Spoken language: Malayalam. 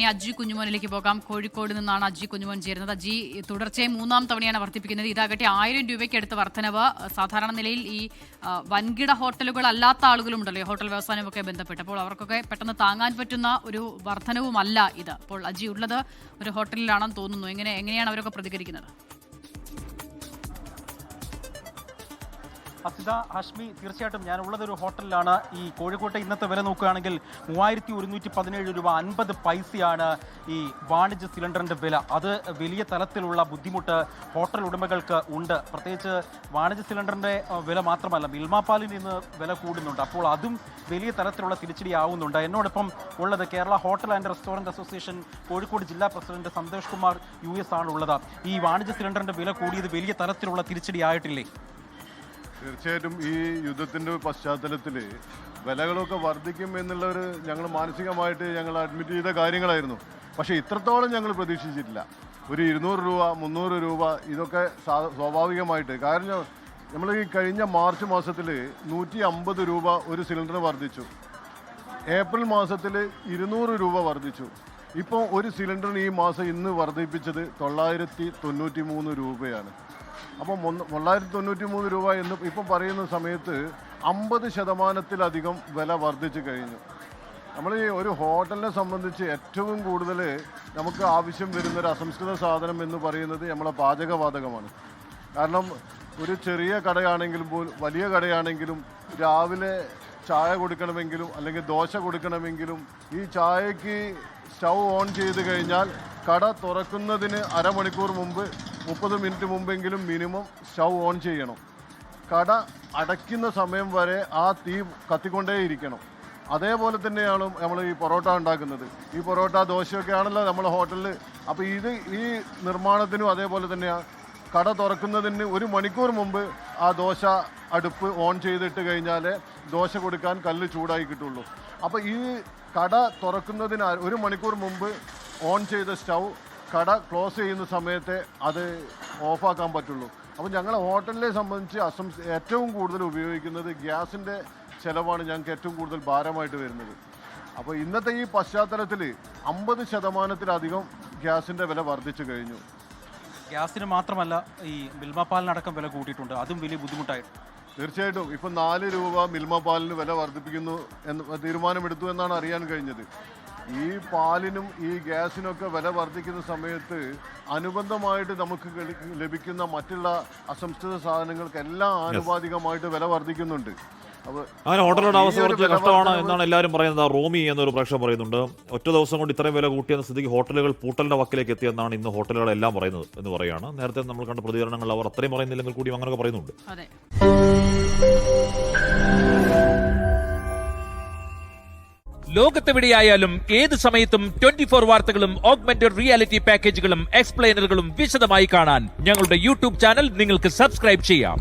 ഇനി അജി കുഞ്ഞുമോനിലേക്ക് പോകാം. കോഴിക്കോട് നിന്നാണ് അജി കുഞ്ഞുമോൻ ചേരുന്നത്. അജി, തുടർച്ചയായി 3-ാം തവണയാണ് വർദ്ധിപ്പിക്കുന്നത്. ഇതാകട്ടെ 1000 രൂപയ്ക്ക് അടുത്ത വർധനവ്. സാധാരണ നിലയിൽ ഈ വൻകിട ഹോട്ടലുകൾ അല്ലാത്ത ആളുകളുണ്ടല്ലോ, ഹോട്ടൽ വ്യവസായമൊക്കെ ബന്ധപ്പെട്ട്, അപ്പോൾ അവർക്കൊക്കെ പെട്ടെന്ന് താങ്ങാൻ പറ്റുന്ന ഒരു വർധനവുമല്ല ഇത്. അപ്പോൾ അജി ഉള്ളത് ഒരു ഹോട്ടലിലാണെന്ന് തോന്നുന്നു. എങ്ങനെയാണ് അവരൊക്കെ പ്രതികരിക്കുന്നത്? അസിത, ഹാഷ്മി, തീർച്ചയായിട്ടും ഞാനുള്ളത് ഒരു ഹോട്ടലിലാണ്. ഈ കോഴിക്കോട്ടെ ഇന്നത്തെ വില നോക്കുകയാണെങ്കിൽ 3117 രൂപ 50 പൈസയാണ് ഈ വാണിജ്യ സിലിണ്ടറിൻ്റെ വില. അത് വലിയ തലത്തിലുള്ള ബുദ്ധിമുട്ട് ഹോട്ടൽ ഉടമകൾക്ക് ഉണ്ട്. പ്രത്യേകിച്ച് വാണിജ്യ സിലിണ്ടറിൻ്റെ വില മാത്രമല്ല, മിൽമ പാലിന് ഇന്ന് വില കൂടുന്നുണ്ട്. അപ്പോൾ അതും വലിയ തരത്തിലുള്ള തിരിച്ചടിയാവുന്നുണ്ട്. എന്നോടൊപ്പം ഉള്ളത് Kerala hotel and restaurant association Kozhikode ജില്ലാ പ്രസിഡന്റ് സന്തോഷ് കുമാർ US ആണുള്ളത്. ഈ വാണിജ്യ സിലിണ്ടറിൻ്റെ വില കൂടിയത് വലിയ തരത്തിലുള്ള തിരിച്ചടിയായിട്ടില്ലേ? തീർച്ചയായിട്ടും ഈ യുദ്ധത്തിൻ്റെ പശ്ചാത്തലത്തിൽ വിലകളൊക്കെ വർദ്ധിക്കും എന്നുള്ളൊരു ഞങ്ങൾ മാനസികമായിട്ട് ഞങ്ങൾ അഡ്മിറ്റ് ചെയ്ത കാര്യങ്ങളായിരുന്നു. പക്ഷേ ഇത്രത്തോളം ഞങ്ങൾ പ്രതീക്ഷിച്ചിട്ടില്ല. ഒരു 200 രൂപ 300 രൂപ ഇതൊക്കെ സ്വാഭാവികമായിട്ട്. കാരണം നമ്മൾ ഈ കഴിഞ്ഞ മാർച്ച് മാസത്തിൽ 150 രൂപ ഒരു സിലിണ്ടർ വർദ്ധിച്ചു. ഏപ്രിൽ മാസത്തിൽ 200 രൂപ വർദ്ധിച്ചു. ഇപ്പോൾ ഒരു സിലിണ്ടറിന് ഈ മാസം ഇന്ന് വർദ്ധിപ്പിച്ചത് 993 രൂപയാണ്. അപ്പോൾ 993 രൂപ എന്ന് ഇപ്പം പറയുന്ന സമയത്ത് 50% വില വർദ്ധിച്ചു കഴിഞ്ഞു. നമ്മൾ ഈ ഒരു ഹോട്ടലിനെ സംബന്ധിച്ച് ഏറ്റവും കൂടുതൽ നമുക്ക് ആവശ്യം വരുന്നൊരു അസംസ്കൃത സാധനം എന്ന് പറയുന്നത് നമ്മളെ പാചകവാതകമാണ്. കാരണം ഒരു ചെറിയ കടയാണെങ്കിലും പോലും വലിയ കടയാണെങ്കിലും രാവിലെ ചായ കൊടുക്കണമെങ്കിലും അല്ലെങ്കിൽ ദോശ കൊടുക്കണമെങ്കിലും ഈ ചായക്ക് സ്റ്റൗ ഓൺ ചെയ്ത് കഴിഞ്ഞാൽ കട തുറക്കുന്നതിന് അരമണിക്കൂർ മുമ്പ് 30 മിനിറ്റ് മുമ്പെങ്കിലും മിനിമം സ്റ്റൗ ഓൺ ചെയ്യണം. കട അടയ്ക്കുന്ന സമയം വരെ ആ തീ കത്തിക്കൊണ്ടേയിരിക്കണം. അതേപോലെ തന്നെയാണ് നമ്മൾ ഈ പൊറോട്ട ഉണ്ടാക്കുന്നത്. ഈ പൊറോട്ട ദോശയൊക്കെ ആണല്ലോ നമ്മുടെ ഹോട്ടലിൽ. അപ്പോൾ ഈ നിർമ്മാണത്തിനും അതേപോലെ തന്നെയാണ്. കട തുറക്കുന്നതിന് 1 മണിക്കൂർ മുമ്പ് ആ ദോശ അടുപ്പ് ഓൺ ചെയ്തിട്ട് കഴിഞ്ഞാൽ ദോശ കൊടുക്കാൻ കല്ല് ചൂടായി കിട്ടുള്ളൂ. അപ്പോൾ ഈ കട തുറക്കുന്നതിന് 1 മണിക്കൂർ മുമ്പ് ഓൺ ചെയ്ത സ്റ്റൗ കട ക്ലോസ് ചെയ്യുന്ന സമയത്തെ അത് ഓഫാക്കാൻ പറ്റുള്ളൂ. അപ്പോൾ ഞങ്ങളെ ഹോട്ടലിനെ സംബന്ധിച്ച് ഏറ്റവും കൂടുതൽ ഉപയോഗിക്കുന്നത് ഗ്യാസിൻ്റെ ചിലവാണ് ഞങ്ങൾക്ക് ഏറ്റവും കൂടുതൽ ഭാരമായിട്ട് വരുന്നത്. അപ്പോൾ ഇന്നത്തെ ഈ പശ്ചാത്തലത്തിൽ 50%-ലധികം ഗ്യാസിൻ്റെ വില വർദ്ധിച്ചു കഴിഞ്ഞു. ഗ്യാസിന് മാത്രമല്ല, ഈ മിൽമ പാലിനടക്കം വില കൂട്ടിയിട്ടുണ്ട്. അതും വലിയ ബുദ്ധിമുട്ടായിട്ട്. തീർച്ചയായിട്ടും ഇപ്പം 4 രൂപ മിൽമ പാലിന് വില വർദ്ധിപ്പിക്കുന്നു എന്ന് തീരുമാനമെടുത്തു എന്നാണ് അറിയാൻ കഴിഞ്ഞത്. ഈ പാലിനും ഈ ഗ്യാസിനൊക്കെ വില വർദ്ധിക്കുന്ന സമയത്ത് അനുബന്ധമായിട്ട് നമുക്ക് ലഭിക്കുന്ന മറ്റുള്ള അസംസ്കൃത സാധനങ്ങൾക്കെല്ലാം ആനുപാതികമായിട്ട് വില വർദ്ധിക്കുന്നുണ്ട്. അങ്ങനെ ഹോട്ടലുകളുടെ അവസ്ഥ കുറച്ച് കഷ്ടമാണ് എന്നാണ് എല്ലാവരും പറയുന്നത്. റോമി എന്നൊരു പ്രേക്ഷകൻ പറയുന്നുണ്ട്, ഒറ്റ ദിവസം കൊണ്ട് ഇത്രയും വില കൂട്ടിയെന്ന സ്ഥിതിക്ക് ഹോട്ടലുകൾ പൂട്ടലിന്റെ വക്കിലേക്ക് എത്തിയെന്നാണ് ഇന്ന് ഹോട്ടലുകളെല്ലാം പറയുന്നത് എന്ന് പറയുകയാണ്. നേരത്തെ നമ്മൾ കണ്ട പ്രതികരണങ്ങൾ അവർ അത്രയും പറയുന്നില്ലെങ്കിൽ കൂടി അങ്ങനെയൊക്കെ പറയുന്നുണ്ട്. ലോകത്തെവിടെയായാലും ഏത് സമയത്തും 24 വാർത്തകളും ഓഗ്മെന്റഡ് റിയാലിറ്റി പാക്കേജുകളും എക്സ്പ്ലെയിനറുകളും വിശദമായി കാണാൻ ഞങ്ങളുടെ YouTube ചാനൽ നിങ്ങൾക്ക് സബ്സ്ക്രൈബ് ചെയ്യാം.